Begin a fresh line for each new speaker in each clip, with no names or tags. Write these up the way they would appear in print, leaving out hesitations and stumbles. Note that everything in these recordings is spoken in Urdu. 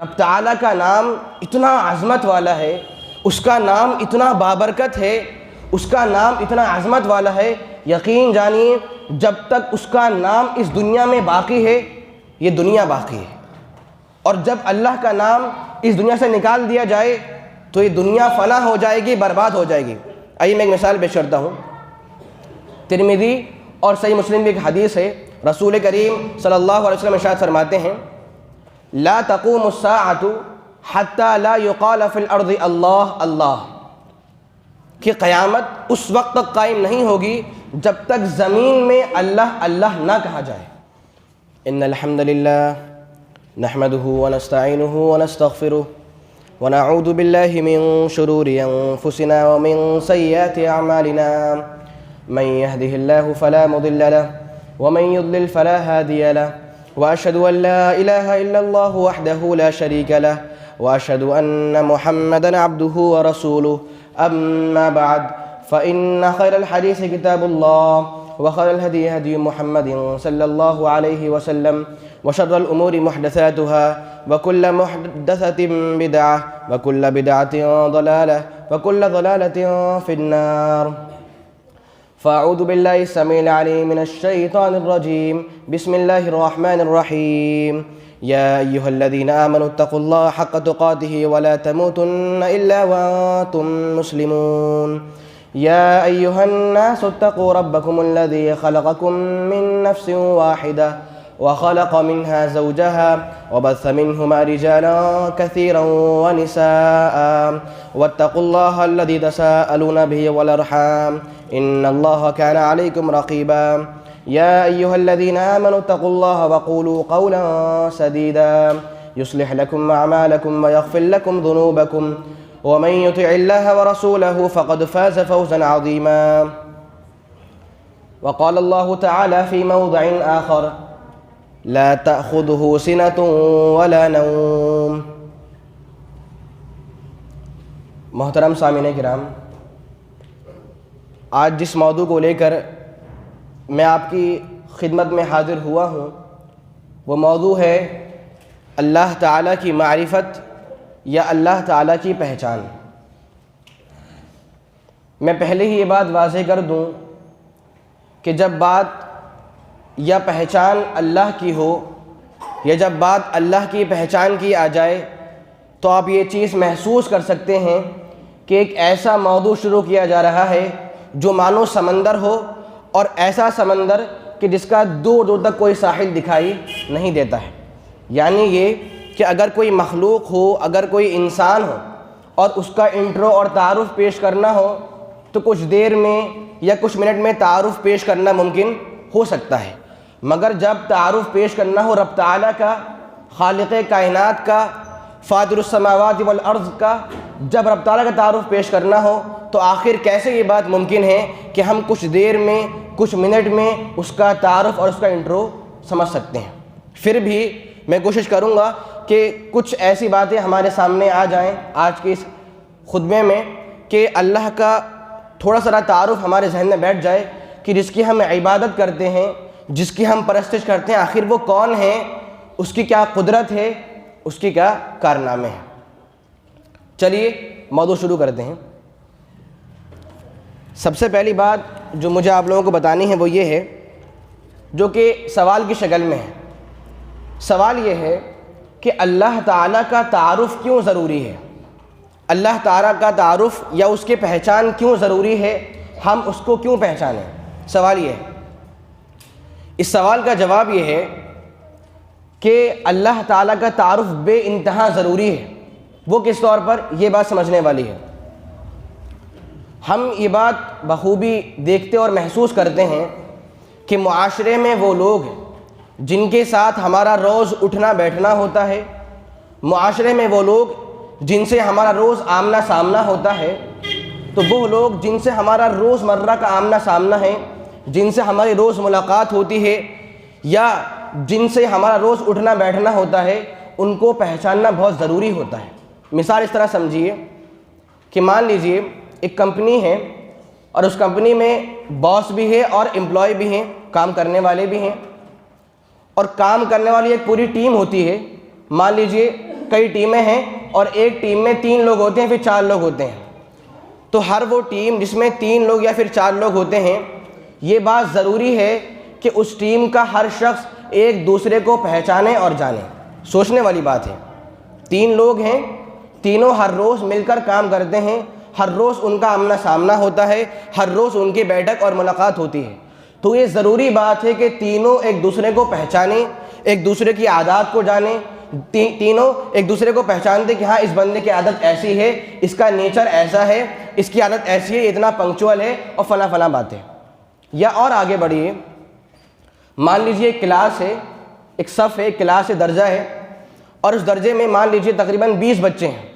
رب تعالیٰ کا نام اتنا عظمت والا ہے، اس کا نام اتنا بابرکت ہے، اس کا نام اتنا عظمت والا ہے، یقین جانیے جب تک اس کا نام اس دنیا میں باقی ہے یہ دنیا باقی ہے، اور جب اللہ کا نام اس دنیا سے نکال دیا جائے تو یہ دنیا فنا ہو جائے گی، برباد ہو جائے گی۔ آئیے میں ایک مثال پیش کرتا ہوں۔ ترمذی اور صحیح مسلم کی ایک حدیث ہے، رسول کریم صلی اللہ علیہ وسلم ارشاد فرماتے ہیں لا تقوم الساعة حتى لا يقال في الارض اللہ اللہ، کہ قیامت اس وقت تک قائم نہیں ہوگی جب تک زمین میں اللہ اللہ نہ کہا جائے۔ ان الحمد للہ نحمده ونستعینه ونستغفره ونعوذ باللہ من شرور انفسنا ومن سیئات اعمالنا من يهده الله فلا مضل له ومن يضلل فلا هادي له واشهد ان لا اله الا الله وحده لا شريك له واشهد ان محمدا عبده ورسوله اما بعد فان خير الحديث كتاب الله وخير الهدي هدي محمد صلى الله عليه وسلم وشر الامور محدثاتها وكل محدثة بدعة وكل بدعة ضلالة وكل ضلالة في النار۔ فاعوذ باللہ السمیع العلیم من الشیطان الرجیم، بسم اللہ الرحمن الرحیم۔ یا ایہا الذین آمنوا اتقوا اللہ حق تقاته ولا تموتن الا وانتم مسلمون۔ یا ایہا الناس اتقوا ربکم الذی خلقکم من نفس واحدہ وخلق منها زوجها وبث منهما رجالا كثيرا ونساء واتقوا الله الذي تساءلون به والارحام ان الله كان عليكم رقيبا۔ يا ايها الذين آمنوا اتقوا الله وقولوا قولا سديدا يصلح لكم اعمالكم ويغفر لكم ذنوبكم ومن يطع الله ورسوله فقد فاز فوزا عظيما۔ وقال الله تعالى في موضع آخر لا تأخذه سنة ولا نوم۔ محترم سامعین کرام، آج جس موضوع کو لے کر میں آپ کی خدمت میں حاضر ہوا ہوں وہ موضوع ہے اللہ تعالیٰ کی معرفت یا اللہ تعالیٰ کی پہچان۔ میں پہلے ہی یہ بات واضح کر دوں کہ جب بات یا پہچان اللہ کی ہو یا جب بات اللہ کی پہچان کی آ جائے تو آپ یہ چیز محسوس کر سکتے ہیں کہ ایک ایسا موضوع شروع کیا جا رہا ہے جو مانو سمندر ہو، اور ایسا سمندر کہ جس کا دور دور تک کوئی ساحل دکھائی نہیں دیتا ہے۔ یعنی یہ کہ اگر کوئی مخلوق ہو، اگر کوئی انسان ہو اور اس کا انٹرو اور تعارف پیش کرنا ہو تو کچھ دیر میں یا کچھ منٹ میں تعارف پیش کرنا ممکن ہو سکتا ہے، مگر جب تعارف پیش کرنا ہو رب تعالیٰ کا، خالق کائنات کا، فاطر السماوات والارض کا، جب رب تعالیٰ کا تعارف پیش کرنا ہو تو آخر کیسے یہ بات ممکن ہے کہ ہم کچھ دیر میں کچھ منٹ میں اس کا تعارف اور اس کا انٹرو سمجھ سکتے ہیں۔ پھر بھی میں کوشش کروں گا کہ کچھ ایسی باتیں ہمارے سامنے آ جائیں آج کے اس خطبے میں کہ اللہ کا تھوڑا سا تعارف ہمارے ذہن میں بیٹھ جائے کہ جس کی ہم عبادت کرتے ہیں، جس کی ہم پرستش کرتے ہیں، آخر وہ کون ہے، اس کی کیا قدرت ہے، اس کی کیا کارنامے ہیں۔ چلیے موضوع شروع کرتے ہیں۔ سب سے پہلی بات جو مجھے آپ لوگوں کو بتانی ہے وہ یہ ہے، جو کہ سوال کی شکل میں ہے۔ سوال یہ ہے کہ اللہ تعالیٰ کا تعارف کیوں ضروری ہے؟ اللہ تعالیٰ کا تعارف یا اس کی پہچان کیوں ضروری ہے؟ ہم اس کو کیوں پہچانیں؟ سوال یہ ہے۔ اس سوال کا جواب یہ ہے کہ اللہ تعالیٰ کا تعارف بے انتہا ضروری ہے۔ وہ کس طور پر؟ یہ بات سمجھنے والی ہے۔ ہم یہ بات بخوبی دیکھتے اور محسوس کرتے ہیں کہ معاشرے میں وہ لوگ ہیں جن کے ساتھ ہمارا روز اٹھنا بیٹھنا ہوتا ہے، معاشرے میں وہ لوگ جن سے ہمارا روز آمنا سامنا ہوتا ہے، تو وہ لوگ جن سے ہمارا روز مرہ کا آمنا سامنا ہے، جن سے ہماری روز ملاقات ہوتی ہے یا جن سے ہمارا روز اٹھنا بیٹھنا ہوتا ہے، ان کو پہچاننا بہت ضروری ہوتا ہے۔ مثال اس طرح سمجھیے کہ مان لیجئے ایک کمپنی ہے اور اس کمپنی میں باس بھی ہے اور امپلائی بھی ہیں، کام کرنے والے بھی ہیں، اور کام کرنے والی ایک پوری ٹیم ہوتی ہے۔ مان لیجئے کئی ٹیمیں ہیں اور ایک ٹیم میں 3 لوگ ہوتے ہیں پھر 4 لوگ ہوتے ہیں، تو ہر وہ ٹیم جس میں 3 لوگ یا پھر 4 لوگ ہوتے ہیں، یہ بات ضروری ہے کہ اس ٹیم کا ہر شخص ایک دوسرے کو پہچانے اور جانے۔ سوچنے والی بات ہے، 3 لوگ ہیں، تینوں ہر روز مل کر کام کرتے ہیں، ہر روز ان کا آمنا سامنا ہوتا ہے، ہر روز ان کی بیٹھک اور ملاقات ہوتی ہے، تو یہ ضروری بات ہے کہ تینوں ایک دوسرے کو پہچانیں، ایک دوسرے کی عادات کو جانیں، تینوں ایک دوسرے کو پہچانتے کہ ہاں اس بندے کی عادت ایسی ہے، اس کا نیچر ایسا ہے، اس کی عادت ایسی ہے، اتنا پنکچوئل ہے اور فلاں فلاں باتیں۔ یا اور آگے بڑھیے، مان لیجئے ایک کلاس ہے، ایک صف ہے، ایک کلاس ہے، درجہ ہے، اور اس درجے میں مان لیجئے تقریباً 20 بچے ہیں،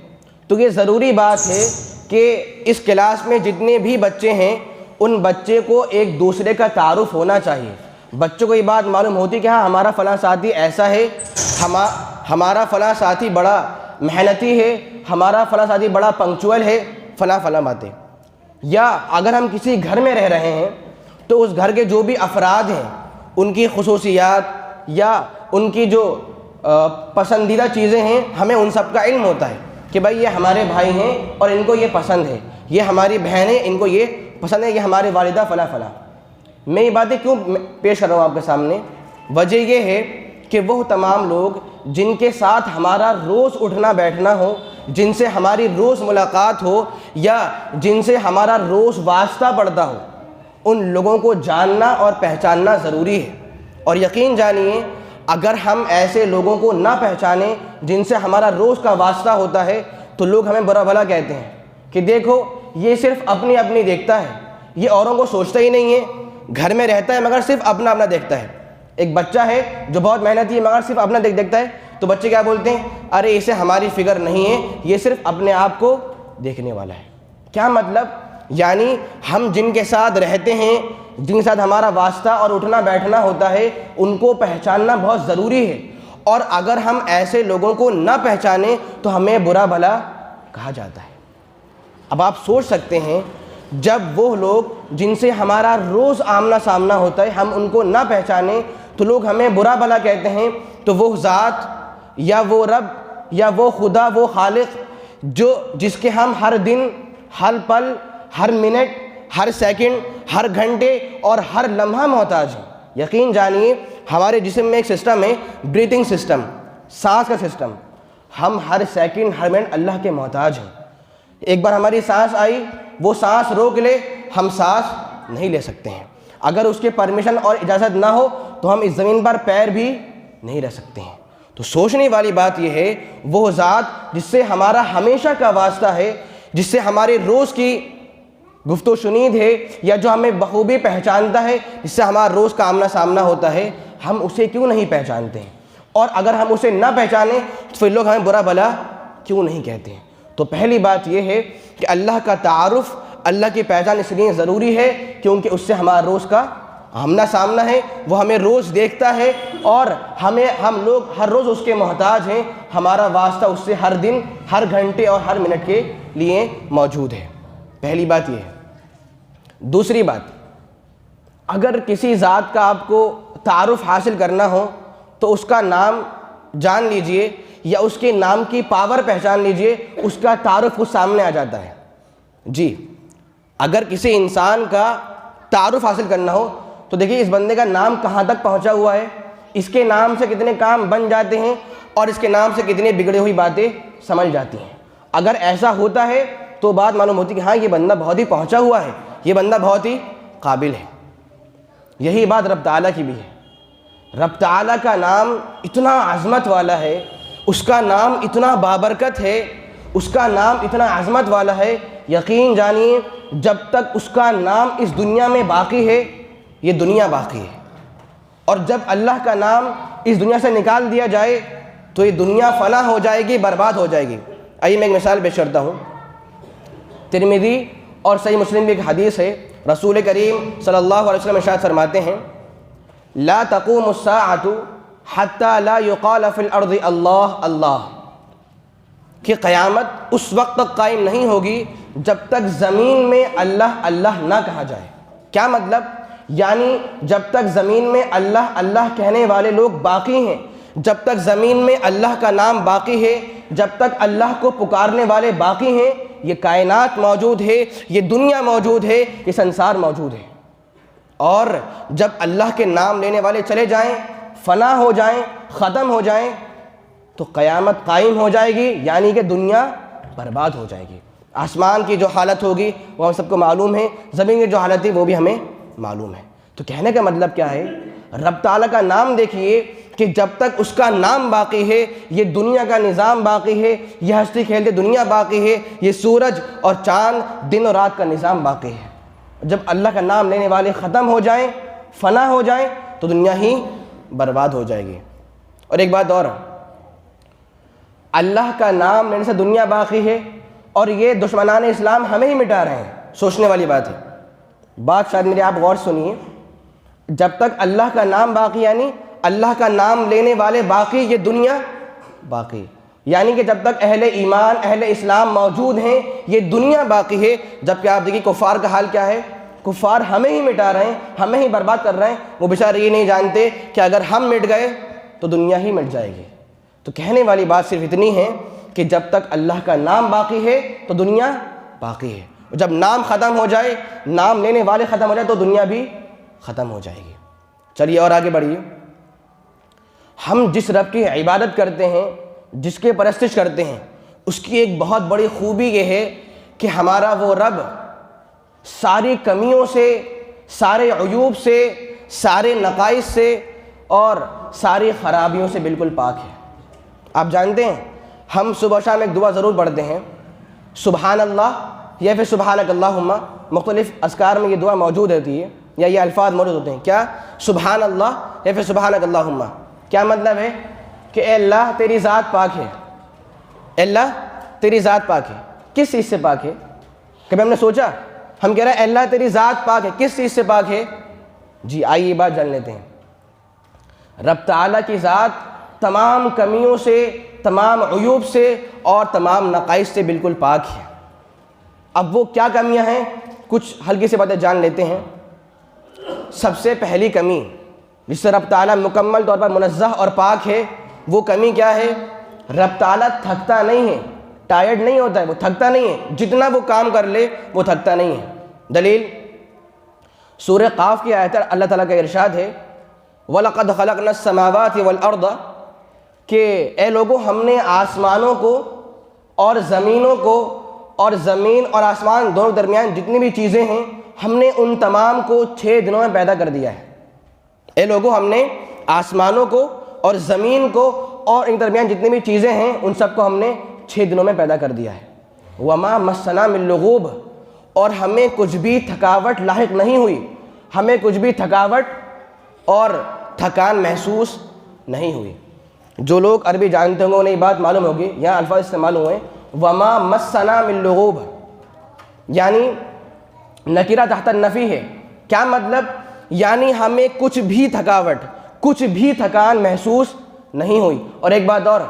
تو یہ ضروری بات ہے کہ اس کلاس میں جتنے بھی بچے ہیں ان بچے کو ایک دوسرے کا تعارف ہونا چاہیے۔ بچوں کو یہ بات معلوم ہوتی کہ ہاں ہمارا فلاں ساتھی ایسا ہے، ہمارا فلاں ساتھی بڑا محنتی ہے، ہمارا فلاں ساتھی بڑا پنکچوئل ہے، فلاں فلاں باتیں۔ یا اگر ہم کسی گھر میں رہ رہے ہیں تو اس گھر کے جو بھی افراد ہیں ان کی خصوصیات یا ان کی جو پسندیدہ چیزیں ہیں ہمیں ان سب کا علم ہوتا ہے کہ بھائی یہ ہمارے بھائی ہیں اور ان کو یہ پسند ہے، یہ ہماری بہن ہے، ان کو یہ پسند ہے، یہ ہمارے والدہ فلاں فلاں۔ میں یہ باتیں کیوں پیش کر رہا ہوں آپ کے سامنے؟ وجہ یہ ہے کہ وہ تمام لوگ جن کے ساتھ ہمارا روز اٹھنا بیٹھنا ہو، جن سے ہماری روز ملاقات ہو یا جن سے ہمارا روز واسطہ پڑتا ہو، ان لوگوں کو جاننا اور پہچاننا ضروری ہے۔ اور یقین جانیے اگر ہم ایسے لوگوں کو نہ پہچانیں جن سے ہمارا روز کا واسطہ ہوتا ہے تو لوگ ہمیں برا بھلا کہتے ہیں کہ دیکھو یہ صرف اپنی اپنی دیکھتا ہے، یہ اوروں کو سوچتا ہی نہیں ہے، گھر میں رہتا ہے مگر صرف اپنا اپنا دیکھتا ہے۔ ایک بچہ ہے جو بہت محنتی ہے مگر صرف اپنا دیکھتا ہے، تو بچے کیا بولتے ہیں؟ ارے اسے ہماری فکر نہیں ہے، یہ صرف اپنے آپ کو دیکھنے والا ہے۔ کیا مطلب؟ یعنی ہم جن کے ساتھ رہتے ہیں، جن کے ساتھ ہمارا واسطہ اور اٹھنا بیٹھنا ہوتا ہے، ان کو پہچاننا بہت ضروری ہے، اور اگر ہم ایسے لوگوں کو نہ پہچانیں تو ہمیں برا بھلا کہا جاتا ہے۔ اب آپ سوچ سکتے ہیں جب وہ لوگ جن سے ہمارا روز آمنا سامنا ہوتا ہے ہم ان کو نہ پہچانیں تو لوگ ہمیں برا بھلا کہتے ہیں، تو وہ ذات یا وہ رب یا وہ خدا، وہ خالق جس کے ہم ہر دن، ہر پل، ہر منٹ، ہر سیکنڈ، ہر گھنٹے اور ہر لمحہ محتاج ہیں۔ یقین جانیے ہمارے جسم میں ایک سسٹم ہے، بریتھنگ سسٹم، سانس کا سسٹم، ہم ہر سیکنڈ ہر منٹ اللہ کے محتاج ہیں۔ ایک بار ہماری سانس آئی، وہ سانس روک لے، ہم سانس نہیں لے سکتے ہیں۔ اگر اس کے پرمیشن اور اجازت نہ ہو تو ہم اس زمین پر پیر بھی نہیں رہ سکتے ہیں۔ تو سوچنے والی بات یہ ہے وہ ذات جس سے ہمارا ہمیشہ کا واسطہ ہے، جس سے ہمارے روز کی گفت و شنید ہے، یا جو ہمیں بخوبی پہچانتا ہے، جس سے ہمارا روز کا آمنا سامنا ہوتا ہے، ہم اسے کیوں نہیں پہچانتے ہیں؟ اور اگر ہم اسے نہ پہچانیں تو پھر لوگ ہمیں برا بھلا کیوں نہیں کہتے ہیں؟ تو پہلی بات یہ ہے کہ اللہ کا تعارف، اللہ کی پہچان اس لیے ضروری ہے کیونکہ اس سے ہمارا روز کا آمنا سامنا ہے، وہ ہمیں روز دیکھتا ہے اور ہم لوگ ہر روز اس کے محتاج ہیں، ہمارا واسطہ اس سے ہر دن، ہر گھنٹے اور ہر منٹ کے لیے موجود ہے۔ پہلی بات یہ ہے۔ دوسری بات، اگر کسی ذات کا آپ کو تعارف حاصل کرنا ہو تو اس کا نام جان لیجئے یا اس کے نام کی پاور پہچان لیجئے، اس کا تعارف خود سامنے آ جاتا ہے۔ جی، اگر کسی انسان کا تعارف حاصل کرنا ہو تو دیکھیے اس بندے کا نام کہاں تک پہنچا ہوا ہے، اس کے نام سے کتنے کام بن جاتے ہیں اور اس کے نام سے کتنی بگڑی ہوئی باتیں سمجھ جاتی ہیں۔ اگر ایسا ہوتا ہے تو بات معلوم ہوتی ہے کہ ہاں یہ بندہ بہت ہی پہنچا ہوا ہے، یہ بندہ بہت ہی قابل ہے۔ یہی بات رب تعالیٰ کی بھی ہے۔ رب تعالیٰ کا نام اتنا عظمت والا ہے، اس کا نام اتنا بابرکت ہے، اس کا نام اتنا عظمت والا ہے، یقین جانیے جب تک اس کا نام اس دنیا میں باقی ہے یہ دنیا باقی ہے، اور جب اللہ کا نام اس دنیا سے نکال دیا جائے تو یہ دنیا فنا ہو جائے گی، برباد ہو جائے گی۔ آئیے میں ایک مثال پیش کرتا ہوں۔ ترمذی اور صحیح مسلم کی ایک حدیث ہے، رسول کریم صلی اللہ علیہ وسلم ارشاد فرماتے ہیں لا تقوم الساعۃ حتی لا یقال فی الارض اللہ اللہ، کہ قیامت اس وقت تک قائم نہیں ہوگی جب تک زمین میں اللہ اللہ نہ کہا جائے۔ کیا مطلب؟ یعنی جب تک زمین میں اللہ اللہ کہنے والے لوگ باقی ہیں، جب تک زمین میں اللہ کا نام باقی ہے، جب تک اللہ کو پکارنے والے باقی ہیں، یہ کائنات موجود ہے، یہ دنیا موجود ہے، یہ سنسار موجود ہے۔ اور جب اللہ کے نام لینے والے چلے جائیں، فنا ہو جائیں، ختم ہو جائیں، تو قیامت قائم ہو جائے گی، یعنی کہ دنیا برباد ہو جائے گی۔ آسمان کی جو حالت ہوگی وہ ہم سب کو معلوم ہے، زمین کی جو حالت ہے وہ بھی ہمیں معلوم ہے۔ تو کہنے کا مطلب کیا ہے؟ رب تعالیٰ کا نام دیکھیے کہ جب تک اس کا نام باقی ہے، یہ دنیا کا نظام باقی ہے، یہ ہستی کھیلتے دنیا باقی ہے، یہ سورج اور چاند دن اور رات کا نظام باقی ہے۔ جب اللہ کا نام لینے والے ختم ہو جائیں، فنا ہو جائیں، تو دنیا ہی برباد ہو جائے گی۔ اور ایک بات اور، اللہ کا نام لینے سے دنیا باقی ہے، اور یہ دشمنان اسلام ہمیں ہی مٹا رہے ہیں۔ سوچنے والی بات ہے، بات شاید میری آپ غور سنیے۔ جب تک اللہ کا نام باقی، یعنی اللہ کا نام لینے والے باقی، یہ دنیا باقی، یعنی کہ جب تک اہل ایمان اہل اسلام موجود ہیں یہ دنیا باقی ہے۔ جبکہ آپ دیکھیے کفار کا حال کیا ہے، کفار ہمیں ہی مٹا رہے ہیں، ہمیں ہی برباد کر رہے ہیں۔ وہ بیچارے یہ نہیں جانتے کہ اگر ہم مٹ گئے تو دنیا ہی مٹ جائے گی۔ تو کہنے والی بات صرف اتنی ہے کہ جب تک اللہ کا نام باقی ہے تو دنیا باقی ہے، جب نام ختم ہو جائے، نام لینے والے ختم ہو جائے، تو دنیا بھی ختم ہو جائے گی۔ چلیے اور آگے بڑھیے۔ ہم جس رب کی عبادت کرتے ہیں، جس کے پرستش کرتے ہیں، اس کی ایک بہت بڑی خوبی یہ ہے کہ ہمارا وہ رب ساری کمیوں سے، سارے عیوب سے، سارے نقائص سے اور ساری خرابیوں سے بالکل پاک ہے۔ آپ جانتے ہیں ہم صبح شام ایک دعا ضرور پڑھتے ہیں، سبحان اللہ یا پھر سبحانک اللہم، مختلف اذکار میں یہ دعا موجود ہوتی ہے یا یہ الفاظ موجود ہوتے ہیں۔ کیا؟ سبحان اللہ یا پھر سبحانک اللہم۔ کیا مطلب ہے؟ کہ اے اللہ تیری ذات پاک ہے، اے اللہ تیری ذات پاک ہے۔ کس چیز سے پاک ہے؟ کبھی ہم نے سوچا؟ ہم کہہ رہے ہیں اے اللہ تیری ذات پاک ہے، کس چیز سے پاک ہے؟ جی آئیے یہ بات جان لیتے ہیں۔ رب تعالیٰ کی ذات تمام کمیوں سے، تمام عیوب سے اور تمام نقائص سے بالکل پاک ہے۔ اب وہ کیا کمیاں ہیں؟ کچھ ہلکی سی باتیں جان لیتے ہیں۔ سب سے پہلی کمی جس سے رب تعالیٰ مکمل طور پر منزہ اور پاک ہے، وہ کمی کیا ہے؟ رب تعالیٰ تھکتا نہیں ہے، ٹائرڈ نہیں ہوتا ہے، وہ تھکتا نہیں ہے، جتنا وہ کام کر لے وہ تھکتا نہیں ہے۔ دلیل سورہ قاف کی آیت ہے، اللہ تعالیٰ کا ارشاد ہے وَلَقَدْ خَلَقْنَا السَّمَاوَاتِ وَالْأَرْضَ، کہ اے لوگوں ہم نے آسمانوں کو اور زمینوں کو اور زمین اور آسمان دونوں کے درمیان جتنی بھی چیزیں ہیں ہم نے ان تمام کو 6 دنوں میں پیدا کر دیا ہے۔ اے لوگوں ہم نے آسمانوں کو اور زمین کو اور ان درمیان جتنی بھی چیزیں ہیں ان سب کو ہم نے 6 دنوں میں پیدا کر دیا ہے۔ وَمَا مَسَّنَا مِن لُغُوبٍ، اور ہمیں کچھ بھی تھکاوٹ لاحق نہیں ہوئی، ہمیں کچھ بھی تھکاوٹ اور تھکان محسوس نہیں ہوئی۔ جو لوگ عربی جانتے ہوں گے انہیں یہ بات معلوم ہوگی، یہاں الفاظ استعمال ہوئے وَمَا مَسَّنَا مِن لُغُوبٍ، یعنی نکرہ تحت النفی ہے۔ کیا مطلب؟ یعنی ہمیں کچھ بھی تھکاوٹ، کچھ بھی تھکان محسوس نہیں ہوئی۔ اور ایک بات اور،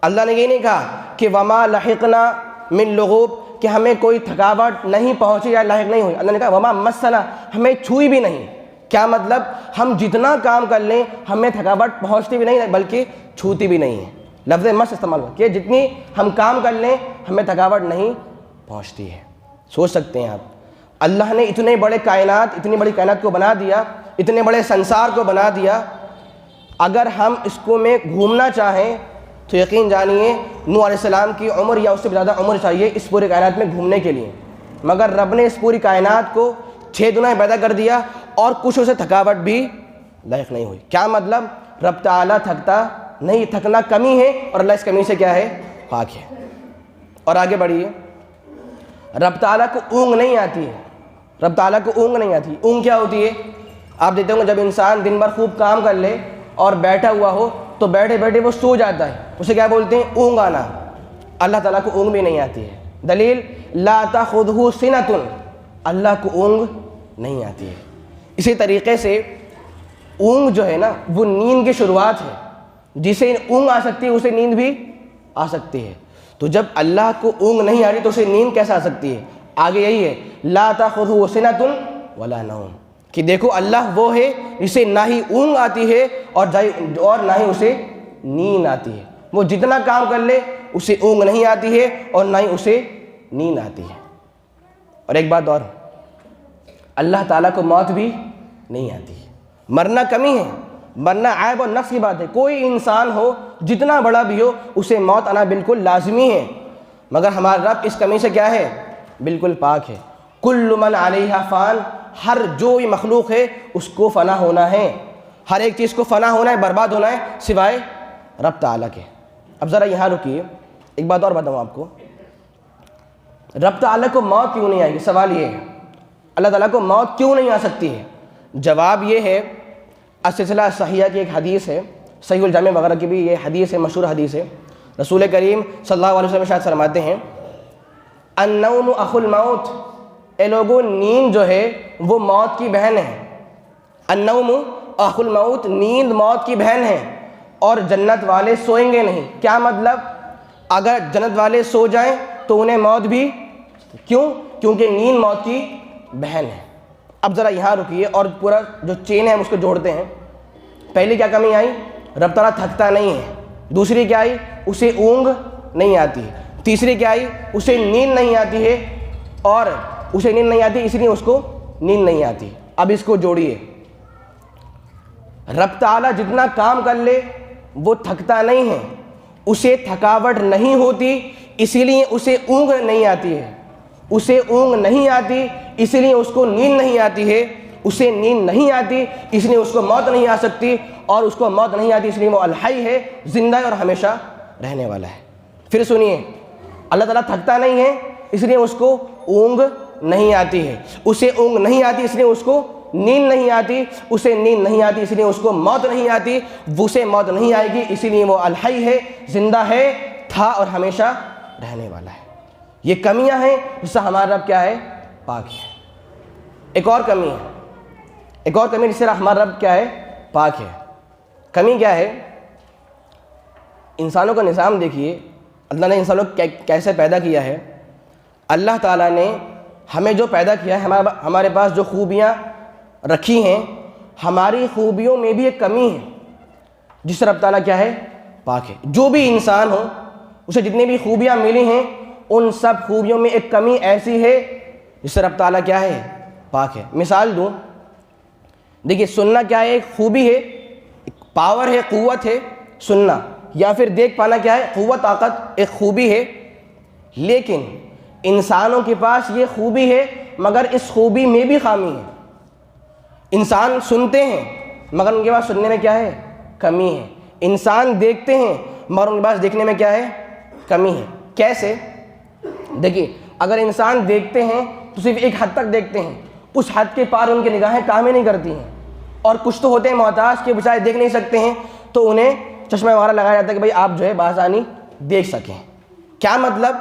اللہ نے یہ نہیں کہا کہ وَمَا لَحِقْنَا مِن لُغُوبٍ، کہ ہمیں کوئی تھکاوٹ نہیں پہنچی یا لاحق نہیں ہوئی۔ اللہ نے کہا وَمَا مَسَّنَا، ہمیں چھوئی بھی نہیں۔ کیا مطلب؟ ہم جتنا کام کر لیں ہمیں تھکاوٹ پہنچتی بھی نہیں بلکہ چھوتی بھی نہیں ہے۔ لفظ مس استعمال ہوا کہ جتنی ہم کام کر لیں ہمیں تھکاوٹ نہیں پہنچتی ہے۔ سوچ سکتے ہیں آپ، اللہ نے اتنے بڑے کائنات، اتنی بڑی کائنات کو بنا دیا، اتنے بڑے سنسار کو بنا دیا، اگر ہم اس کو میں گھومنا چاہیں تو یقین جانیے نوح علیہ السلام کی عمر یا اس سے زیادہ عمر چاہیے اس پوری کائنات میں گھومنے کے لیے، مگر رب نے اس پوری کائنات کو 6 دنوں میں پیدا کر دیا اور کچھ اسے تھکاوٹ بھی لاحق نہیں ہوئی۔ کیا مطلب؟ رب تعالیٰ تھکتا نہیں، تھکنا کمی ہے اور اللہ اس کمی سے کیا ہے؟ پاک ہے۔ اور آگے بڑھیے، رب تعالیٰ کو اونگ نہیں آتی ہے، رب تعالیٰ کو اونگ نہیں آتی۔ اونگ کیا ہوتی ہے؟ آپ دیکھتے ہوں گے جب انسان دن بھر خوب کام کر لے اور بیٹھا ہوا ہو تو بیٹھے بیٹھے وہ سو جاتا ہے، اسے کیا بولتے ہیں؟ اونگ آنا۔ اللہ تعالیٰ کو اونگ بھی نہیں آتی ہے۔ دلیل لا تاخذہ سنۃ، اللہ کو اونگ نہیں آتی ہے۔ اسی طریقے سے اونگ جو ہے نا وہ نیند کی شروعات ہے، جسے اونگ آ سکتی ہے اسے نیند بھی آ سکتی ہے۔ تو جب اللہ کو اونگ نہیں آ رہی تو اسے نیند کیسے آ سکتی ہے؟ آگے یہی ہے لا تاخذہ سنۃ ولا نوم، کہ دیکھو اللہ وہ ہے جسے نہ ہی اونگ آتی ہے اور نہ ہی اسے نیند آتی ہے. وہ جتنا کام کر لے اسے اونگ نہیں آتی ہے اور نہ ہی اسے نیند آتی ہے. اور ایک بات اور, اللہ تعالیٰ کو موت بھی نہیں آتی ہے. مرنا کمی ہے, مرنا عیب اور نقص کی بات ہے. کوئی انسان ہو جتنا بڑا بھی ہو اسے موت آنا بالکل لازمی ہے, مگر ہمارا رب اس کمی سے کیا ہے؟ بالکل پاک ہے. کل من علیہا فان, ہر جو بھی مخلوق ہے اس کو فنا ہونا ہے, ہر ایک چیز کو فنا ہونا ہے, برباد ہونا ہے, سوائے رب تعالیٰ کے. اب ذرا یہاں رکیے, ایک بات اور بتاؤں آپ کو, رب تعالیٰ کو موت کیوں نہیں آئے گی؟ سوال یہ ہے, اللہ تعالیٰ کو موت کیوں نہیں آ سکتی ہے؟ جواب یہ ہے, السلسلہ صحیحہ کی ایک حدیث ہے, صحیح الجامع وغیرہ کی بھی یہ حدیث ہے, مشہور حدیث ہے. رسول کریم صلی اللہ علیہ وسلم شاید فرماتے ہیں, النوم اخو الموت, اے لوگوں نیند جو ہے وہ موت کی بہن ہے. النوم اخو الموت, نیند موت کی بہن ہے. اور جنت والے سوئیں گے نہیں. کیا مطلب؟ اگر جنت والے سو جائیں تو انہیں موت بھی, کیوں؟ کیونکہ نیند موت کی بہن ہے. اب ذرا یہاں رکیے اور پورا جو چین ہے ہم اس کو جوڑتے ہیں. پہلی کیا کمی آئی؟ رب تعالیٰ تھکتا نہیں ہے. دوسری کیا آئی؟ اسے اونگ نہیں آتی ہے. تیسری کیا آئی؟ اسے نیند نہیں آتی ہے, اور اسے نیند نہیں آتی اس لیے اس کو نیند نہیں آتی. اب اس کو جوڑیے, رب تعالیٰ جتنا کام کر لے وہ تھکتا نہیں ہے, اسے تھکاوٹ نہیں ہوتی اسی لیے اسے اونگ نہیں آتی ہے. اسے اونگ نہیں آتی اسی لیے اس کو نیند نہیں آتی ہے. اسے نیند نہیں آتی اس لیے اس کو موت نہیں آ سکتی, اور اس کو موت نہیں آتی اس لیے وہ الحی ہے, زندہ ہے اور ہمیشہ رہنے والا ہے. پھر سنیے, اللہ تعالیٰ تھکتا نہیں ہے اس لیے اس کو اونگ نہیں آتی ہے. اسے اونگ نہیں آتی اس لیے اس کو نیند نہیں آتی. اسے نیند نہیں آتی اس لیے اس کو موت نہیں آتی. اسے موت نہیں آئے گی اسی لیے وہ الحی ہے, زندہ ہے, تھا اور ہمیشہ رہنے والا ہے. یہ کمیاں ہیں جس سے ہمارا رب کیا ہے؟ پاک ہے. ایک اور کمی ہے, ایک اور کمی جس سے ہمارا رب کیا ہے؟ پاک ہے. کمی کیا ہے؟ انسانوں کا نظام دیکھیے, اللہ نے انسانوں کو کیسے پیدا کیا ہے. اللہ تعالیٰ نے ہمیں جو پیدا کیا ہے, ہمارے پاس جو خوبیاں رکھی ہیں, ہماری خوبیوں میں بھی ایک کمی ہے جس سے رب تعالیٰ کیا ہے؟ پاک ہے. جو بھی انسان ہو اسے جتنی بھی خوبیاں ملی ہیں ان سب خوبیوں میں ایک کمی ایسی ہے جس سے رب تعالیٰ کیا ہے؟ پاک ہے. مثال دوں, دیکھیے سننا کیا ہے؟ ایک خوبی ہے, پاور ہے, قوت ہے سننا, یا پھر دیکھ پانا کیا ہے؟ قوت, طاقت, ایک خوبی ہے. لیکن انسانوں کے پاس یہ خوبی ہے مگر اس خوبی میں بھی خامی ہے. انسان سنتے ہیں مگر ان کے پاس سننے میں کیا ہے؟ کمی ہے. انسان دیکھتے ہیں مگر ان کے پاس دیکھنے میں کیا ہے؟ کمی ہے. کیسے؟ دیکھیے, اگر انسان دیکھتے ہیں تو صرف ایک حد تک دیکھتے ہیں, اس حد کے پار ان کی نگاہیں کام ہی نہیں کرتی ہیں. اور کچھ تو ہوتے ہیں محتاج کہ بچارے دیکھ نہیں سکتے ہیں, تو انہیں چشمہ وغیرہ لگایا جاتا ہے کہ بھائی آپ جو ہے بآسانی دیکھ سکیں. کیا مطلب؟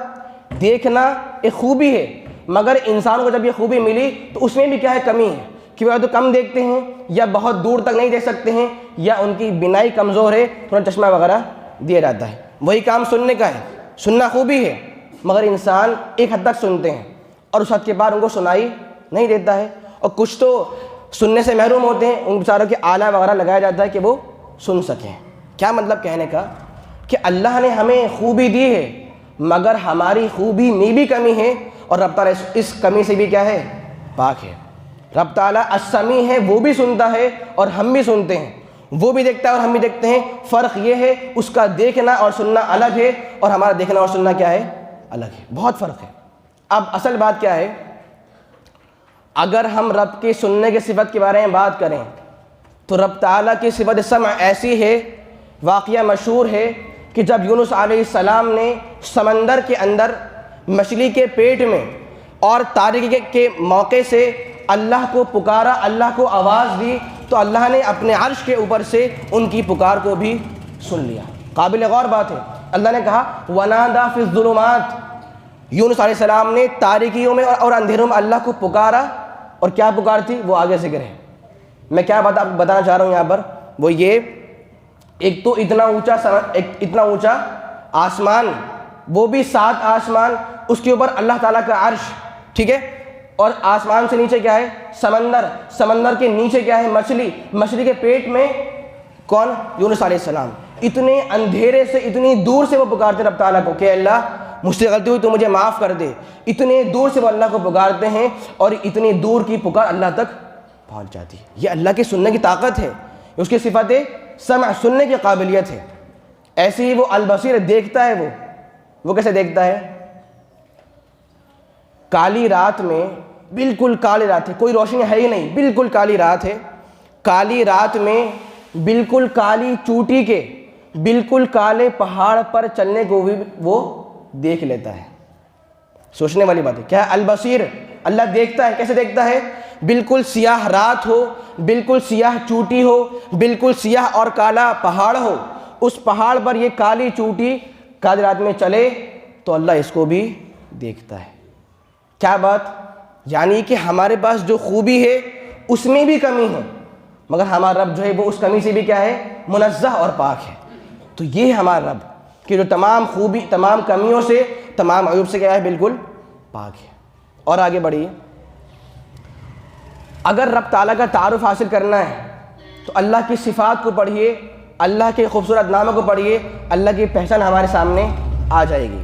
دیکھنا ایک خوبی ہے مگر انسان کو جب یہ خوبی ملی تو اس میں بھی کیا ہے؟ کمی ہے, کہ وہ یا تو کم دیکھتے ہیں یا بہت دور تک نہیں دیکھ سکتے ہیں, یا ان کی بینائی کمزور ہے تو انہیں چشمہ وغیرہ دیا جاتا ہے. وہی کام سننے کا ہے, سننا خوبی ہے مگر انسان ایک حد تک سنتے ہیں اور اس حد کے بعد ان کو سنائی نہیں دیتا ہے. اور کچھ تو سننے سے محروم ہوتے ہیں, ان بیچاروں کے آلہ وغیرہ لگایا جاتا ہے کہ وہ سن سکیں. کیا مطلب کہنے کا؟ کہ اللہ نے ہمیں خوبی دی ہے مگر ہماری خوبی میں بھی کمی ہے, اور رب تعالیٰ اس کمی سے بھی کیا ہے؟ پاک ہے. رب تعالیٰ السمیع ہے, وہ بھی سنتا ہے اور ہم بھی سنتے ہیں, وہ بھی دیکھتا ہے اور ہم بھی دیکھتے ہیں. فرق یہ ہے اس کا دیکھنا اور سننا الگ ہے اور ہمارا دیکھنا اور سننا کیا ہے؟ الگ ہے. بہت فرق ہے. اب اصل بات کیا ہے؟ اگر ہم رب کے سننے کی صفت کے بارے میں بات کریں تو رب تعالیٰ کی صفت سمع ایسی ہے, واقعہ مشہور ہے کہ جب یونس علیہ السلام نے سمندر کے اندر مچھلی کے پیٹ میں اور تاریکی کے موقع سے اللہ کو پکارا, اللہ کو آواز دی, تو اللہ نے اپنے عرش کے اوپر سے ان کی پکار کو بھی سن لیا. قابل غور بات ہے. اللہ نے کہا وَنَادَى فِي الظُّلُمَاتِ, یونس علیہ السلام نے تاریکیوں میں اور اندھیروں میں اللہ کو پکارا, اور کیا پکار تھی وہ آگے ذکر ہے. میں کیا بتانا چاہ رہا ہوں یہاں پر, وہ یہ, ایک تو اتنا اونچا آسمان, وہ بھی 7 آسمان, اس کے اوپر اللہ تعالیٰ کا عرش, ٹھیک ہے, اور آسمان سے نیچے کیا ہے؟ سمندر, سمندر کے نیچے کیا ہے؟ مچھلی, مچھلی کے پیٹ میں کون؟ یونس علیہ السلام. اتنے اندھیرے سے اتنی دور سے وہ پکارتے رب تعالیٰ کو کہ اللہ مجھ سے غلطی ہوئی تو مجھے معاف کر دے. اتنے دور سے وہ اللہ کو پکارتے ہیں اور اتنی دور کی پکار اللہ تک پہنچ جاتی ہے. یہ اللہ کے سننے کی طاقت ہے, اس کی صفت سمع, سننے کی قابلیت ہے. ایسے ہی وہ البصیر, دیکھتا ہے. وہ کیسے دیکھتا ہے؟ کالی رات میں, بالکل کالی رات ہے, کوئی روشنی ہے ہی نہیں, بالکل کالی رات ہے. کالی رات میں بالکل کالی چوٹی کے بالکل کالے پہاڑ پر چلنے کو بھی وہ دیکھ لیتا ہے. سوچنے والی بات ہے. کیا ہے البصیر؟ اللہ دیکھتا ہے. کیسے دیکھتا ہے؟ بالکل سیاہ رات ہو, بالکل سیاہ چوٹی ہو, بالکل سیاہ اور کالا پہاڑ ہو, اس پہاڑ پر یہ کالی چوٹی کالی رات میں چلے تو اللہ اس کو بھی دیکھتا ہے. کیا بات؟ یعنی کہ ہمارے پاس جو خوبی ہے اس میں بھی کمی ہے, مگر ہمارا رب جو ہے وہ اس کمی سے بھی کیا ہے؟ منزہ اور پاک ہے. تو یہ ہمارا رب کہ جو تمام خوبی, تمام کمیوں سے, تمام عیوب سے کیا ہے؟ بالکل پاک ہے. اور آگے بڑھیے. اگر رب تعالیٰ کا تعارف حاصل کرنا ہے تو اللہ کی صفات کو پڑھیے, اللہ کے خوبصورت ناموں کو پڑھیے, اللہ کی پہچان ہمارے سامنے آ جائے گی.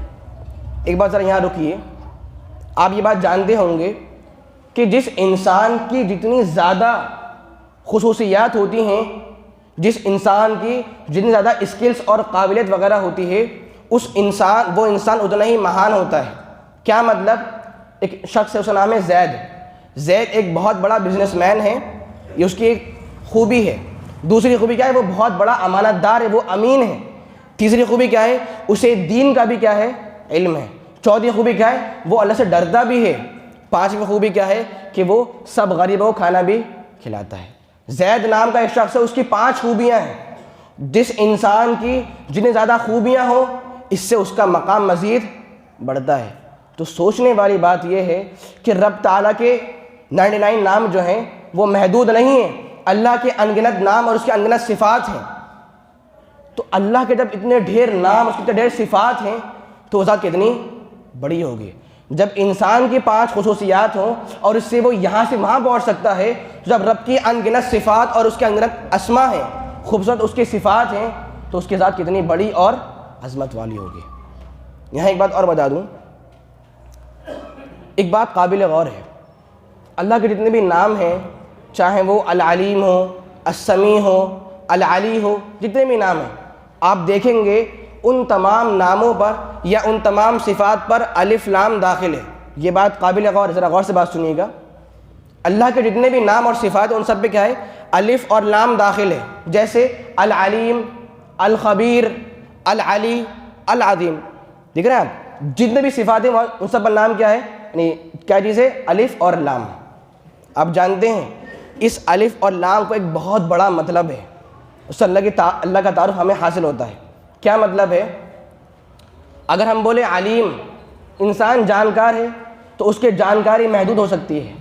ایک بات ذرا یہاں رکیے. آپ یہ بات جانتے ہوں گے کہ جس انسان کی جتنی زیادہ خصوصیات ہوتی ہیں, جس انسان کی جتنی زیادہ اسکلز اور قابلیت وغیرہ ہوتی ہے, وہ انسان اتنا ہی مہان ہوتا ہے. کیا مطلب؟ ایک شخص ہے, اس کا نام ہے زید. زید ایک بہت بڑا بزنس مین ہے, یہ اس کی ایک خوبی ہے. دوسری خوبی کیا ہے؟ وہ بہت بڑا امانت دار ہے, وہ امین ہے. تیسری خوبی کیا ہے؟ اسے دین کا بھی کیا ہے؟ علم ہے. چوتھی خوبی کیا ہے؟ وہ اللہ سے ڈرتا بھی ہے. پانچویں خوبی کیا ہے؟ کہ وہ سب غریبوں کو کھانا بھی کھلاتا ہے. زید نام کا ایک شخص ہے, اس کی 5 خوبیاں ہیں. جس انسان کی جتنی زیادہ خوبیاں ہوں اس سے اس کا مقام مزید بڑھتا ہے. تو سوچنے والی بات یہ ہے کہ رب تعالیٰ کے 99 نام جو ہیں وہ محدود نہیں ہیں, اللہ کے انگنت نام اور اس کے انگنت صفات ہیں. تو اللہ کے جب اتنے ڈھیر نام, اس کے اتنے ڈھیر صفات ہیں تو وہ ذات کتنی بڑی ہوگی. جب انسان کی 5 خصوصیات ہوں اور اس سے وہ یہاں سے وہاں پہنچ سکتا ہے, جب رب کی انگنت صفات اور اس کے انگنت اسما ہیں, خوبصورت اس کی صفات ہیں, تو اس کی ذات کتنی بڑی اور عظمت والی ہوگی. یہاں ایک بات اور بتا دوں, ایک بات قابل غور ہے. اللہ کے جتنے بھی نام ہیں, چاہے وہ العلیم ہو, السمیع ہو, العلی ہو, جتنے بھی نام ہیں, آپ دیکھیں گے ان تمام ناموں پر یا ان تمام صفات پر الف لام داخل ہے. یہ بات قابل غور ہے, ذرا غور سے بات سنیے گا. اللہ کے جتنے بھی نام اور صفات ہیں ان سب پہ کیا ہے؟ الف اور لام داخل ہے. جیسے العلیم, الخبیر, العلی, العظیم. دیکھ رہے ہیں آپ, جتنے بھی صفات ہیں ان سب پر نام کیا ہے؟ یعنی کیا چیز ہے؟ الف اور لام. آپ جانتے ہیں اس الف اور لام کو ایک بہت بڑا مطلب ہے, اس سے اللہ کا تعارف ہمیں حاصل ہوتا ہے. کیا مطلب ہے؟ اگر ہم بولے علیم, انسان جانکار ہے تو اس کے جانکاری محدود ہو سکتی ہے.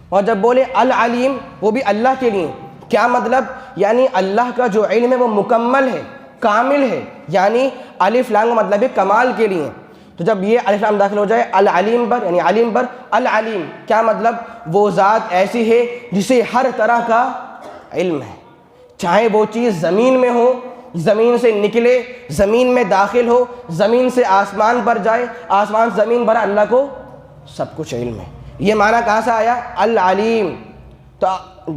اور جب بولے العلیم, وہ بھی اللہ کے لیے. کیا مطلب؟ یعنی اللہ کا جو علم ہے وہ مکمل ہے, کامل ہے. یعنی الف لام کا مطلب ہے کمال کے لیے. تو جب یہ الف لام داخل ہو جائے العلیم پر, یعنی علیم پر, العلیم کیا مطلب؟ وہ ذات ایسی ہے جسے ہر طرح کا علم ہے. چاہے وہ چیز زمین میں ہو, زمین سے نکلے, زمین میں داخل ہو, زمین سے آسمان پر جائے, آسمان سے زمین پر, اللہ کو سب کچھ علم ہے. یہ معنی کہاں سے آیا؟ العلیم. تو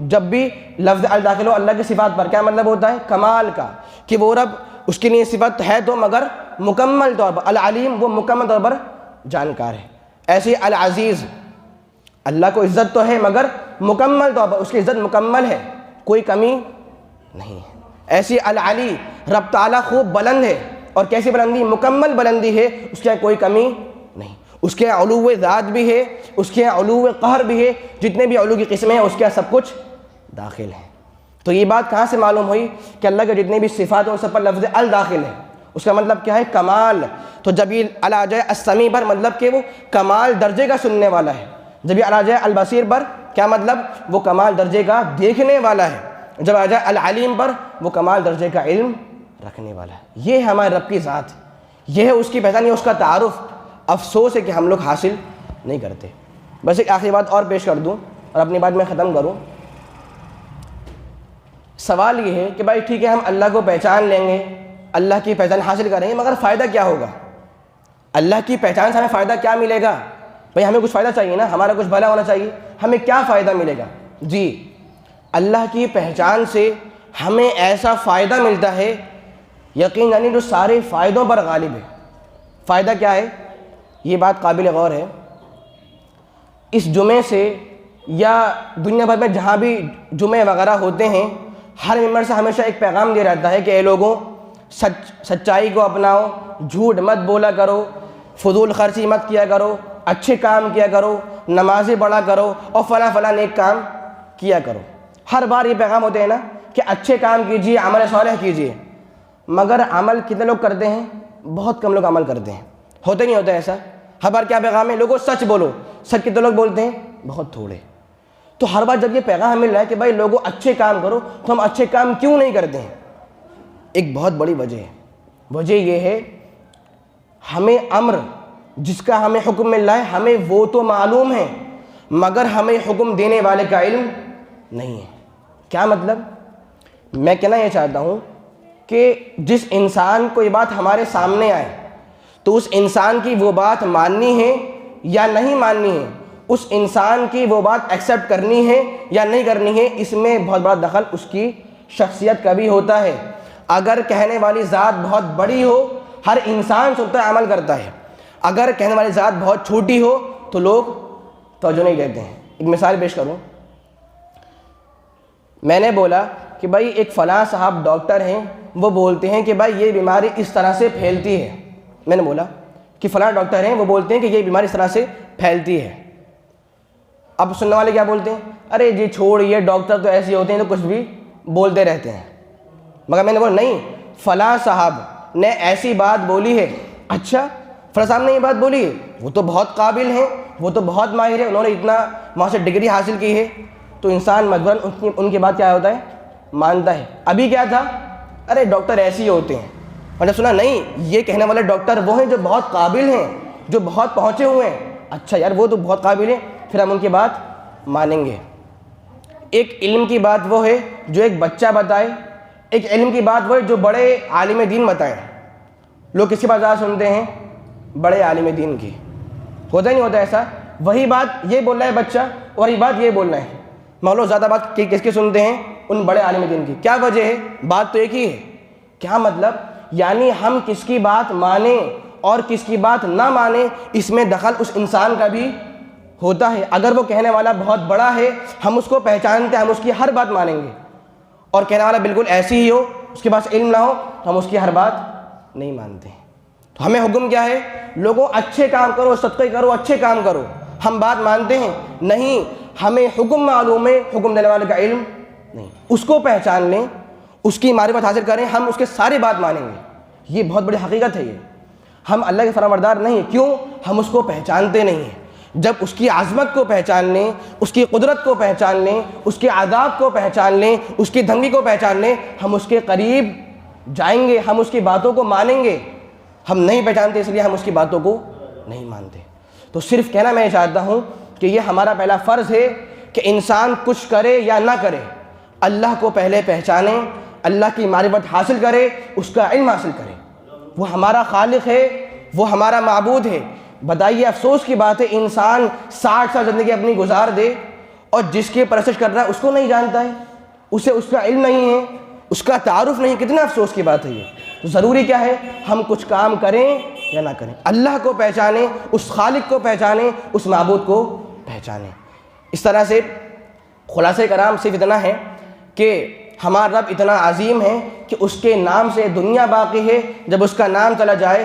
جب بھی لفظ ال داخل ہو اللہ کی صفات پر, کیا مطلب ہوتا ہے؟ کمال کا, کہ وہ رب اس کے لیے صفت ہے تو مگر مکمل طور پر. العلیم وہ مکمل طور پر جانکار ہے. ایسے العزیز, اللہ کو عزت تو ہے مگر مکمل طور پر اس کی عزت مکمل ہے, کوئی کمی نہیں ہے. ایسی العلی, رب تعالیٰ خوب بلند ہے, اور کیسی بلندی؟ مکمل بلندی ہے, اس کے کوئی کمی نہیں. اس کے علو ذات بھی ہے, اس کے علو قہر بھی ہے, جتنے بھی علو کی قسمیں ہیں اس کے سب کچھ داخل ہیں. تو یہ بات کہاں سے معلوم ہوئی کہ اللہ کے جتنے بھی صفات ہیں ان سب پر لفظ ال داخل ہے. اس کا مطلب کیا ہے؟ کمال. تو جب یہ ال آ جائے السمیع پر, مطلب کہ وہ کمال درجے کا سننے والا ہے. جب یہ ال آ جائے البصیر پر, کیا مطلب؟ وہ کمال درجے کا دیکھنے والا ہے. جب آ جائے العلیم پر, وہ کمال درجے کا علم رکھنے والا ہے. یہ ہمارے رب کی ذات, یہ ہے اس کی پہچان, یہ اس کا تعارف. افسوس ہے کہ ہم لوگ حاصل نہیں کرتے. بس ایک آخری بات اور پیش کر دوں اور اپنی بات میں ختم کروں. سوال یہ ہے کہ بھائی ٹھیک ہے, ہم اللہ کو پہچان لیں گے, اللہ کی پہچان حاصل کریں گے، مگر فائدہ کیا ہوگا؟ اللہ کی پہچان سے ہمیں فائدہ کیا ملے گا؟ بھئی ہمیں کچھ فائدہ چاہیے نا، ہمارا کچھ بھلا ہونا چاہیے، ہمیں کیا فائدہ ملے گا؟ جی اللہ کی پہچان سے ہمیں ایسا فائدہ ملتا ہے یقین یعنی جو سارے فائدوں پر غالب ہے۔ فائدہ کیا ہے؟ یہ بات قابل غور ہے۔ اس جمعے سے یا دنیا بھر میں جہاں بھی جمعے وغیرہ ہوتے ہیں، ہر ممبر سے ہمیشہ ایک پیغام دیا رہتا ہے کہ اے لوگوں، سچائی کو اپناؤ، جھوٹ مت بولا کرو، فضول خرچی مت کیا کرو، اچھے کام کیا کرو، نمازیں پڑھا کرو اور فلاں فلاں نیک کام کیا کرو۔ ہر بار یہ پیغام ہوتے ہیں نا کہ اچھے کام کیجیے، عمل صالح کیجیے، مگر عمل کتنے لوگ کرتے ہیں؟ بہت کم لوگ عمل کرتے ہیں۔ ہوتے نہیں ہوتا ایسا؟ ہر بار کیا پیغام ہے؟ لوگوں سچ بولو، سچ کتنے لوگ بولتے ہیں؟ بہت تھوڑے۔ تو ہر بار جب یہ پیغام مل رہا ہے کہ بھائی لوگوں اچھے کام کرو، تو ہم اچھے کام کیوں نہیں کرتے ہیں؟ ایک بہت بڑی وجہ ہے۔ وجہ یہ ہے ہمیں امر جس کا ہمیں حکم مل رہا ہے ہمیں وہ تو معلوم ہے، مگر ہمیں حکم دینے والے کا علم نہیں ہے۔ کیا مطلب؟ میں کہنا یہ چاہتا ہوں کہ جس انسان کو یہ بات ہمارے سامنے آئے تو اس انسان کی وہ بات ماننی ہے یا نہیں ماننی ہے، اس انسان کی وہ بات ایکسیپٹ کرنی ہے یا نہیں کرنی ہے، اس میں بہت بڑا دخل اس کی شخصیت کا بھی ہوتا ہے۔ اگر کہنے والی ذات بہت بڑی ہو، ہر انسان سنتا ہے، عمل کرتا ہے۔ اگر کہنے والی ذات بہت چھوٹی ہو تو لوگ توجہ نہیں دیتے ہیں۔ ایک مثال پیش کروں، میں نے بولا کہ بھائی ایک فلاں صاحب ڈاکٹر ہیں، وہ بولتے ہیں کہ بھائی یہ بیماری اس طرح سے پھیلتی ہے۔ میں نے بولا کہ فلاں ڈاکٹر ہیں، وہ بولتے ہیں کہ یہ بیماری اس طرح سے پھیلتی ہے۔ اب سننے والے کیا بولتے ہیں؟ ارے جی چھوڑ، یہ ڈاکٹر تو ایسے ہوتے ہیں تو کچھ بھی بولتے رہتے ہیں۔ مگر میں نے بولا نہیں، فلاں صاحب نے ایسی بات بولی ہے۔ اچھا فلاں صاحب نے یہ بات بولی ہے، وہ تو بہت قابل ہیں، وہ تو بہت ماہر ہے، انہوں نے اتنا وہاں سے ڈگری حاصل کی ہے، تو انسان مجبوراً ان کی بات کیا ہوتا ہے؟ مانتا ہے۔ ابھی کیا تھا؟ ارے ڈاکٹر ایسے ہی ہوتے ہیں۔ میں نے سنا نہیں، یہ کہنے والے ڈاکٹر وہ ہیں جو بہت قابل ہیں، جو بہت پہنچے ہوئے ہیں۔ اچھا یار وہ تو بہت قابل ہیں، پھر ہم ان کی بات مانیں گے۔ ایک علم کی بات وہ ہے جو ایک بچہ بتائے، ایک علم کی بات وہ ہے جو بڑے عالم دین بتائیں۔ لوگ کس کی بات زیادہ سنتے ہیں؟ بڑے عالم دین کی۔ ہوتا ہی نہیں ہوتا ایسا؟ وہی بات یہ بول رہا ہے بچہ اور یہ بات یہ بولنا ہے، مگر لوگ زیادہ بات کس کی سنتے ہیں؟ ان بڑے عالم دین کی۔ کیا وجہ ہے؟ بات تو ایک ہی ہے۔ کیا مطلب؟ یعنی ہم کس کی بات مانیں اور کس کی بات نہ مانیں، اس میں دخل اس انسان کا بھی ہوتا ہے۔ اگر وہ کہنے والا بہت بڑا ہے، ہم اس کو پہچانتے ہیں، ہم اس کی ہر بات مانیں گے، اور کہنے والا بالکل ایسی ہی ہو، اس کے پاس علم نہ ہو، تو ہم اس کی ہر بات نہیں مانتے ہیں۔ تو ہمیں حکم کیا ہے؟ لوگوں اچھے کام کرو، صدقے کرو، اچھے کام کرو۔ ہم بات مانتے ہیں؟ نہیں، ہمیں حکم معلوم ہے، حکم دینے والے کا علم نہیں۔ اس کو پہچان لیں، اس کی معرفت حاصل کریں، ہم اس کے ساری بات مانیں گے۔ یہ بہت بڑی حقیقت ہے۔ یہ ہم اللہ کے فرمانبردار نہیں ہیں، کیوں؟ ہم اس کو پہچانتے نہیں ہیں۔ جب اس کی عظمت کو پہچان لیں، اس کی قدرت کو پہچان لیں، اس کے عذاب کو پہچان لیں، اس کی دھمکی کو پہچان لیں، ہم اس کے قریب جائیں گے، ہم اس کی باتوں کو مانیں گے۔ ہم نہیں پہچانتے اس لیے ہم اس کی باتوں کو نہیں مانتے۔ تو صرف کہنا میں چاہتا ہوں کہ یہ ہمارا پہلا فرض ہے کہ انسان کچھ کرے یا نہ کرے، اللہ کو پہلے پہچانے، اللہ کی معرفت حاصل کرے، اس کا علم حاصل کرے۔ وہ ہمارا خالق ہے، وہ ہمارا معبود ہے۔ بتائیے افسوس کی بات ہے، انسان 60 سال زندگی اپنی گزار دے اور جس کی پرستش کر رہا ہے اس کو نہیں جانتا ہے، اسے اس کا علم نہیں ہے، اس کا تعارف نہیں۔ کتنا افسوس کی بات ہے یہ۔ تو ضروری کیا ہے؟ ہم کچھ کام کریں یا نہ کریں، اللہ کو پہچانیں، اس خالق کو پہچانیں، اس معبود کو پہچانیں۔ اس طرح سے خلاصہ کرام صرف اتنا ہے کہ ہمارا رب اتنا عظیم ہے کہ اس کے نام سے دنیا باقی ہے، جب اس کا نام چلا جائے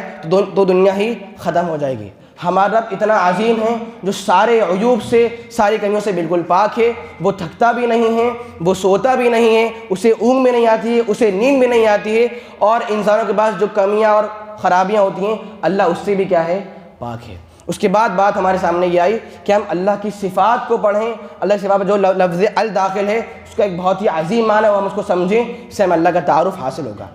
تو دنیا ہی ختم ہو جائے گی۔ ہمارا رب اتنا عظیم ہے جو سارے عیوب سے، ساری کمیوں سے بالکل پاک ہے، وہ تھکتا بھی نہیں ہے، وہ سوتا بھی نہیں ہے، اسے اونگ بھی نہیں آتی ہے، اسے نیند بھی نہیں آتی ہے، اور انسانوں کے پاس جو کمیاں اور خرابیاں ہوتی ہیں اللہ اس سے بھی کیا ہے؟ پاک ہے۔ اس کے بعد بات ہمارے سامنے یہ آئی کہ ہم اللہ کی صفات کو پڑھیں، اللہ کی صفات میں جو لفظ الداخل ہے اس کا ایک بہت ہی عظیم معنی ہے، وہ ہم اس کو سمجھیں، اس سے ہمیں اللہ کا تعارف حاصل ہوگا۔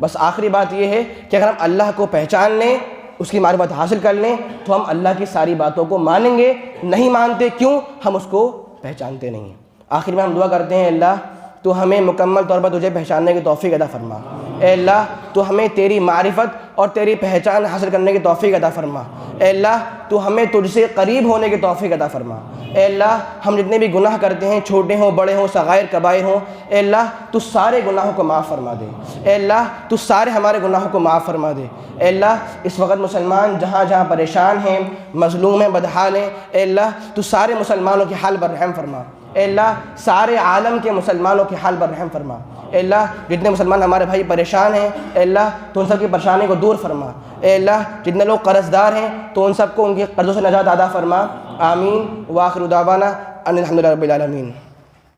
بس آخری بات یہ ہے کہ اگر ہم اللہ کو پہچان لیں، اس کی معرفت حاصل کر لیں، تو ہم اللہ کی ساری باتوں کو مانیں گے۔ نہیں مانتے کیوں؟ ہم اس کو پہچانتے نہیں ہیں۔ آخر میں ہم دعا کرتے ہیں اللہ تو ہمیں مکمل طور پر تجھے پہچاننے کی توفیق عطا فرما۔ اے اللہ تو ہمیں تیری معرفت اور تیری پہچان حاصل کرنے کی توفیق عطا فرما۔ اے اللہ تو ہمیں تجھ سے قریب ہونے کی توفیق عطا فرما۔ اے اللہ ہم جتنے بھی گناہ کرتے ہیں، چھوٹے ہوں بڑے ہوں، صغائر کبائر ہوں، اے اللہ تو سارے گناہوں کو معاف فرما دے۔ اے اللہ تو سارے ہمارے گناہوں کو معاف فرما دے۔ اے اللہ اس وقت مسلمان جہاں جہاں پریشان ہیں، مظلوم ہیں، بدحال ہیں، اے اللہ تو سارے مسلمانوں کے حال پر رحم فرما۔ اے اللہ سارے عالم کے مسلمانوں کے حال پر رحم فرما۔ اے اللہ جتنے مسلمان ہمارے بھائی پریشان ہیں، اے اللہ تو ان سب کی پریشانی کو دور فرما۔ اے اللہ جتنے لوگ قرض دار ہیں تو ان سب کو ان کے قرضوں سے نجات عطا فرما۔ آمین۔ وآخر دعوانا ان الحمد للہ رب العالمین۔